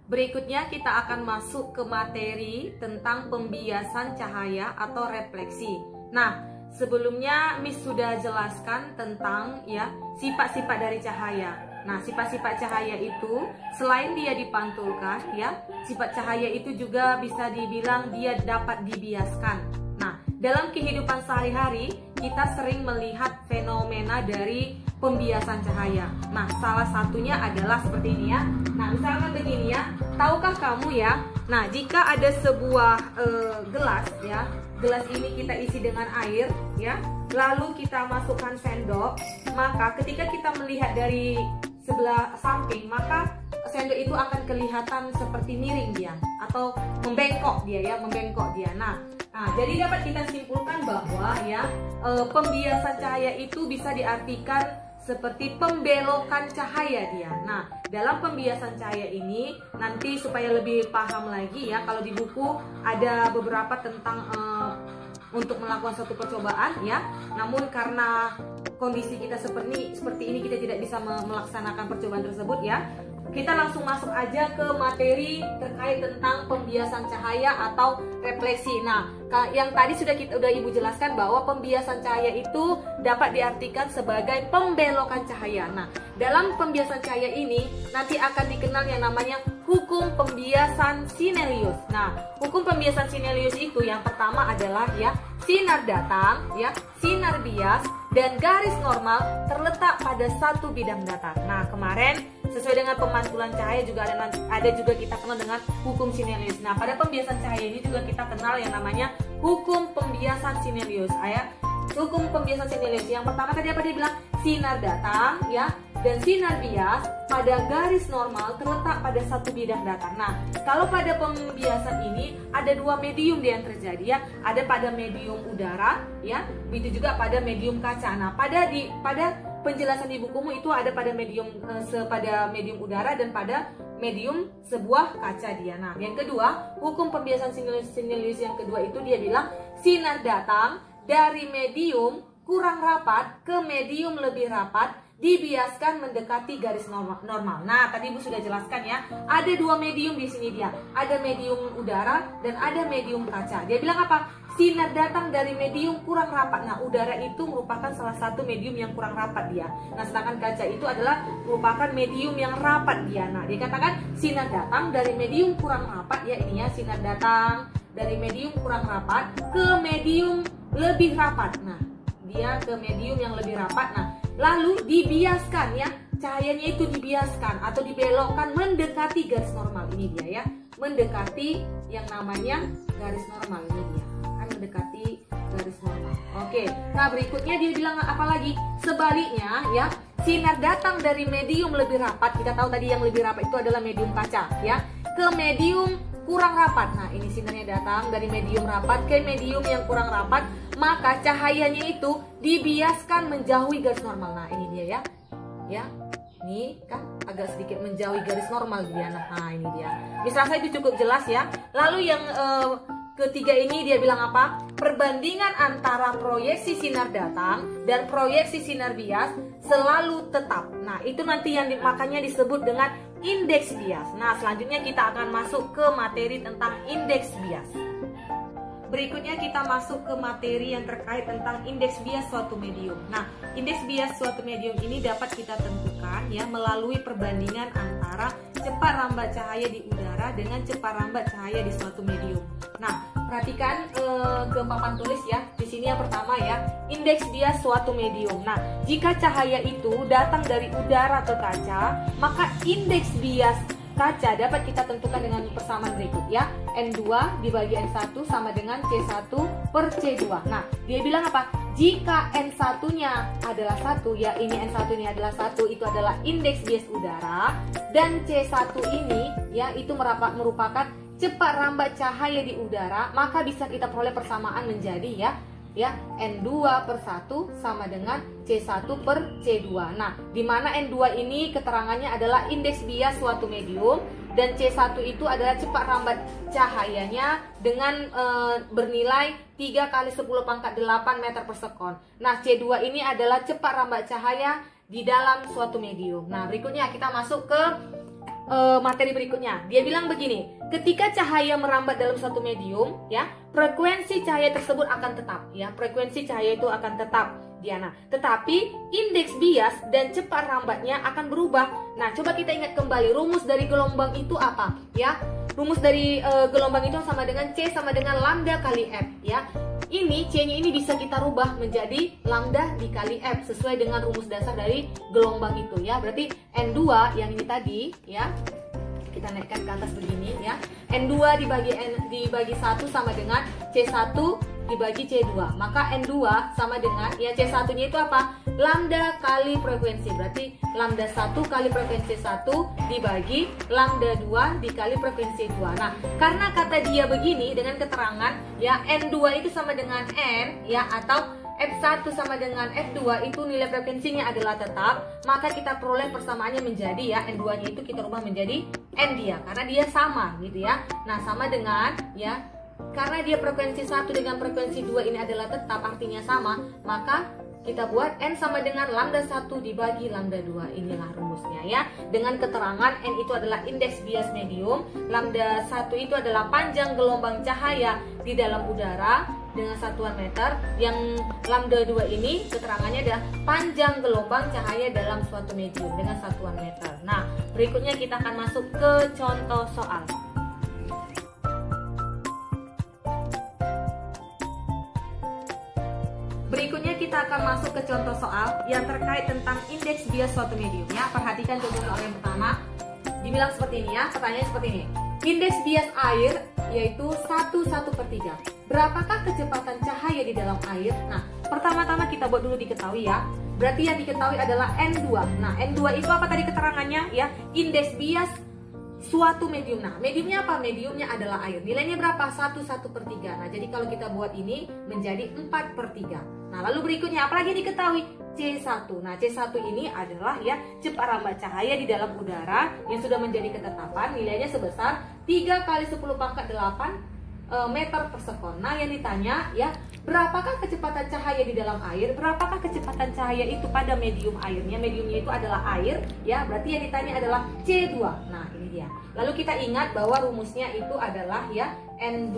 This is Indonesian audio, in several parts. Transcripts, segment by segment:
Berikutnya kita akan masuk ke materi tentang pembiasan cahaya atau refleksi. Nah, sebelumnya Miss sudah jelaskan tentang ya sifat-sifat dari cahaya. Nah, sifat-sifat cahaya itu selain dia dipantulkan ya, sifat cahaya itu juga bisa dibilang dia dapat dibiaskan. Nah, dalam kehidupan sehari-hari kita sering melihat fenomena dari pembiasan cahaya. Nah, salah satunya adalah seperti ini ya. Nah, misalkan begini ya. Tahukah kamu ya? Nah, jika ada sebuah gelas ya, gelas ini kita isi dengan air ya, lalu kita masukkan sendok, maka ketika kita melihat dari sebelah samping, maka sendok itu akan kelihatan seperti miring dia atau membengkok dia ya, membengkok dia. Nah, jadi dapat kita simpulkan bahwa ya pembiasan cahaya itu bisa diartikan seperti pembelokan cahaya dia. Nah, dalam pembiasan cahaya ini nanti supaya lebih paham lagi ya, kalau di buku ada beberapa tentang untuk melakukan suatu percobaan ya. Namun karena kondisi kita seperti ini kita tidak bisa melaksanakan percobaan tersebut ya. Kita langsung masuk aja ke materi terkait tentang pembiasan cahaya atau refleksi. Nah, yang tadi sudah Ibu jelaskan bahwa pembiasan cahaya itu dapat diartikan sebagai pembelokan cahaya. Nah, dalam pembiasan cahaya ini nanti akan dikenal yang namanya hukum pembiasan Sinelius. Nah, hukum pembiasan Sinelius itu yang pertama adalah ya sinar datang, ya sinar bias dan garis normal terletak pada satu bidang datar. Nah, kemarin sesuai dengan pemantulan cahaya juga ada juga kita kenal dengan hukum Sinelius. Nah, pada pembiasan cahaya ini juga kita kenal yang namanya hukum pembiasan Sinelius. Hukum pembiasan Sinelius yang pertama tadi apa dia bilang? Sinar datang ya dan sinar bias pada garis normal terletak pada satu bidang datar. Nah, kalau pada pembiasan ini ada dua medium yang terjadi ya, ada pada medium udara ya, begitu juga pada medium kaca. Nah, pada penjelasan di bukumu itu ada pada medium medium udara dan pada medium sebuah kaca dia. Nah, yang kedua, hukum pembiasan Sinelius yang kedua itu dia bilang sinar datang dari medium kurang rapat ke medium lebih rapat dibiaskan mendekati garis normal. Nah, tadi Ibu sudah jelaskan ya, ada dua medium di sini dia. Ada medium udara dan ada medium kaca. Dia bilang apa? Sinar datang dari medium kurang rapat. Nah, udara itu merupakan salah satu medium yang kurang rapat dia. Nah, sedangkan kaca itu adalah merupakan medium yang rapat dia. Nah, dikatakan sinar datang dari medium kurang rapat ya, ini ya, sinar datang dari medium kurang rapat ke medium lebih rapat. Nah, dia ke medium yang lebih rapat. Nah, lalu dibiaskan ya, cahayanya itu dibiaskan atau dibelokkan mendekati garis normal. Ini dia ya, mendekati yang namanya garis normal. Ini dia, kan mendekati garis normal. Oke, nah berikutnya dia bilang apa lagi? Sebaliknya ya, sinar datang dari medium lebih rapat. Kita tahu tadi yang lebih rapat itu adalah medium kaca ya, ke medium kurang rapat. Nah, ini sinarnya datang dari medium rapat ke medium yang kurang rapat, maka cahayanya itu dibiaskan menjauhi garis normal. Nah, ini dia ya. Ya. Ini kan agak sedikit menjauhi garis normal dia. Nah, ini dia. Misalnya itu cukup jelas ya. Lalu yang ketiga ini dia bilang apa? Perbandingan antara proyeksi sinar datang dan proyeksi sinar bias selalu tetap. Nah, itu nanti yang makanya disebut dengan indeks bias. Nah, selanjutnya kita akan masuk ke materi tentang indeks bias. Berikutnya kita masuk ke materi yang terkait tentang indeks bias suatu medium. Nah, indeks bias suatu medium ini dapat kita tentukan ya melalui perbandingan antara cepat rambat cahaya di udara dengan cepat rambat cahaya di suatu medium. Nah, perhatikan ke papan tulis ya. Di sini yang pertama ya, indeks bias suatu medium. Nah, jika cahaya itu datang dari udara ke kaca, maka indeks bias kaca dapat kita tentukan dengan persamaan berikut ya. N2 dibagi N1 sama dengan C1 per C2. Nah, dia bilang apa? Jika N1-nya adalah 1, ya ini N1 ini adalah 1, itu adalah indeks bias udara. Dan C1 ini ya itu merupakan cepat rambat cahaya di udara, maka bisa kita peroleh persamaan menjadi ya N2 per 1 sama dengan C1 per C2. Nah, di mana N2 ini keterangannya adalah indeks bias suatu medium dan C1 itu adalah cepat rambat cahayanya dengan bernilai 3 kali 10 pangkat 8 meter per sekon. Nah, C2 ini adalah cepat rambat cahaya di dalam suatu medium. Nah, berikutnya kita masuk ke materi berikutnya. Dia bilang begini, ketika cahaya merambat dalam suatu medium, ya, frekuensi cahaya tersebut akan tetap, ya, frekuensi cahaya itu akan tetap, Diana. Tetapi indeks bias dan cepat rambatnya akan berubah. Nah, coba kita ingat kembali rumus dari gelombang itu apa, ya? Rumus dari gelombang itu sama dengan C sama dengan lambda kali F, ya. Ini C-nya ini bisa kita rubah menjadi lambda dikali F sesuai dengan rumus dasar dari gelombang itu, ya. Berarti N2 yang ini tadi, ya. Kita naikkan ke atas begini, ya. N2 dibagi 1 sama dengan C1 dibagi C2. Maka N2 sama dengan, ya, C1-nya itu apa? Lambda kali frekuensi. Berarti lambda 1 kali frekuensi 1 dibagi lambda 2 dikali frekuensi 2. Nah, karena kata dia begini dengan keterangan, ya, N2 itu sama dengan N, ya, atau F1 sama dengan F2 itu nilai frekuensinya adalah tetap, maka kita peroleh persamaannya menjadi, ya, N2-nya itu kita rubah menjadi N dia, karena dia sama, gitu ya. Nah, sama dengan, ya, karena dia frekuensi 1 dengan frekuensi 2 ini adalah tetap, artinya sama, maka kita buat N sama dengan lambda 1 dibagi lambda 2. Inilah rumusnya, ya. Dengan keterangan N itu adalah indeks bias medium, lambda 1 itu adalah panjang gelombang cahaya di dalam udara dengan satuan meter, yang lambda 2 ini keterangannya adalah panjang gelombang cahaya dalam suatu medium dengan satuan meter. Nah, berikutnya kita akan masuk ke contoh soal. Berikutnya kita akan masuk ke contoh soal yang terkait tentang indeks bias suatu medium, ya. Perhatikan contoh soal yang pertama. Dibilang seperti ini, ya. Pertanyaannya seperti ini. Indeks bias air yaitu 1/3. Berapakah kecepatan cahaya di dalam air? Nah, pertama-tama kita buat dulu diketahui, ya. Berarti yang diketahui adalah N2. Nah, N2 itu apa tadi keterangannya, ya? Indeks bias suatu medium. Nah, mediumnya apa? Mediumnya adalah air. Nilainya berapa? 1/3. Nah, jadi kalau kita buat ini menjadi 4/3. Nah, lalu berikutnya apalagi diketahui? C1. Nah, C1 ini adalah, ya, cepat rambat cahaya di dalam udara yang sudah menjadi ketetapan, nilainya sebesar 3 kali 10⁸ meter per sekon. Nah, yang ditanya, ya, berapakah kecepatan cahaya di dalam air? Berapakah kecepatan cahaya itu pada medium airnya? Mediumnya itu adalah air, ya. Berarti yang ditanya adalah C2. Nah, ini dia. Lalu kita ingat bahwa rumusnya itu adalah, ya, N2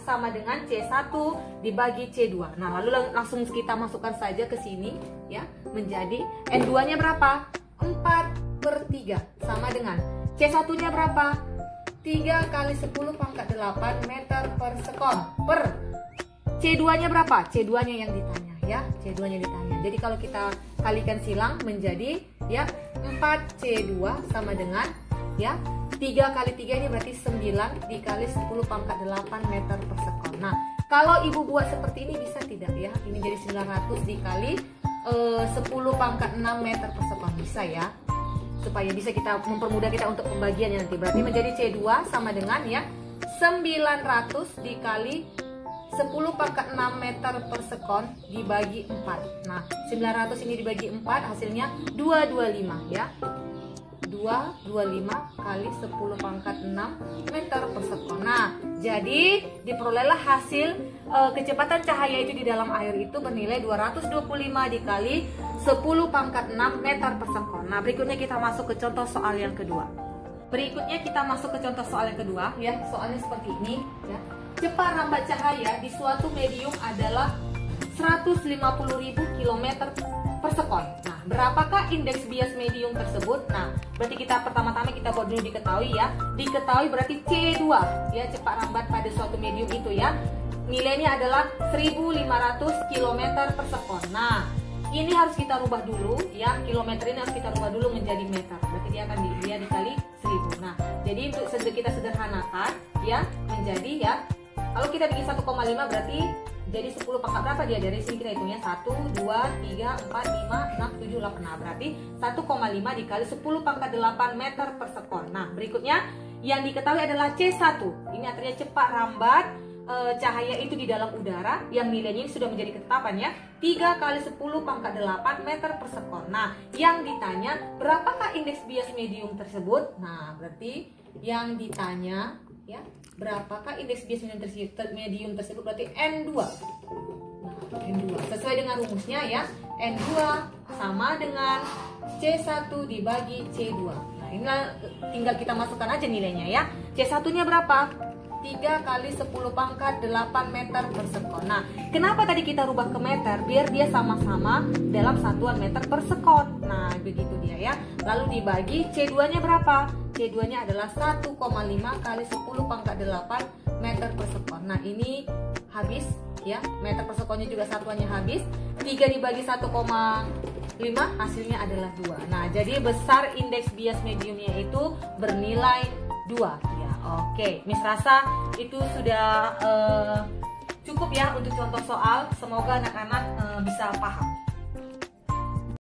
sama dengan C1 dibagi C2. Nah, lalu langsung kita masukkan saja ke sini, ya. Menjadi N2-nya berapa? 4/3 sama dengan C1-nya berapa? 3 kali 10⁸ meter per sekon per C2-nya berapa? C2-nya yang ditanya, ya. C2-nya ditanya. Jadi kalau kita kalikan silang menjadi, ya, 4C2 sama dengan, ya, 3 kali 3 ini berarti 9 dikali 10⁸ meter per sekon. Nah, kalau ibu buat seperti ini bisa tidak, ya? Ini jadi 900 dikali 10⁻6 meter per sekon. Bisa, ya, supaya bisa kita mempermudah kita untuk pembagiannya nanti. Berarti menjadi C2 sama dengan, ya, 900 dikali 10⁻6 meter per sekon dibagi 4. Nah, 900 ini dibagi 4 hasilnya 225, ya. 225 kali 10⁻6 meter per sekon. Nah, jadi diperolehlah hasil kecepatan cahaya itu di dalam air itu bernilai 225 dikali 10⁻6 meter per sekon. Nah, berikutnya kita masuk ke contoh soal yang kedua. Berikutnya kita masuk ke contoh soal yang kedua, ya. Soalnya seperti ini, ya. Cepat rambat cahaya di suatu medium adalah 150.000 km per sekon. Nah, berapakah indeks bias medium tersebut? Nah, berarti kita pertama-tama kita buat dulu diketahui, ya. Diketahui berarti C2, ya, cepat rambat pada suatu medium itu, ya. Nilainya adalah 1.500 km per sekon. Nah, ini harus kita rubah dulu, ya. Kilometer ini harus kita rubah dulu menjadi meter. Berarti dia akan dikali 1000. Nah, jadi untuk kita sederhanakan, ya, menjadi, ya, kalau kita bikin 1,5 berarti jadi 10 pangkat berapa dia? Dari sini kita hitungnya 1, 2, 3, 4, 5, 6, 7, 8. Nah, berarti 1,5 dikali 10⁸ meter per sekon. Nah, berikutnya yang diketahui adalah C1. Ini artinya cepat rambat cahaya itu di dalam udara yang nilainya ini sudah menjadi ketetapan, ya. 3 kali 10⁸ meter per sekon. Nah, yang ditanya berapakah indeks bias medium tersebut? Nah, berarti yang ditanya, ya, berapakah indeks bias medium tersebut berarti N2. Nah, N2 sesuai dengan rumusnya, ya. N2 sama dengan C1 dibagi C2. Nah, inilah tinggal kita masukkan aja nilainya ya. C1-nya berapa? 3 kali 10 pangkat 8 meter per sekon. Nah, kenapa tadi kita rubah ke meter? Biar dia sama-sama dalam satuan meter per sekon. Nah, begitu dia ya. Lalu dibagi, C2-nya berapa? C2-nya adalah 1,5 kali 10 pangkat 8 meter per sekon. Nah, ini habis ya. Meter per sekonnya juga satuannya habis. 3 dibagi 1,5 hasilnya adalah 2. Nah, jadi besar indeks bias mediumnya itu bernilai 2 ya. Oke, Miss rasa itu sudah cukup ya untuk contoh soal. Semoga anak-anak bisa paham.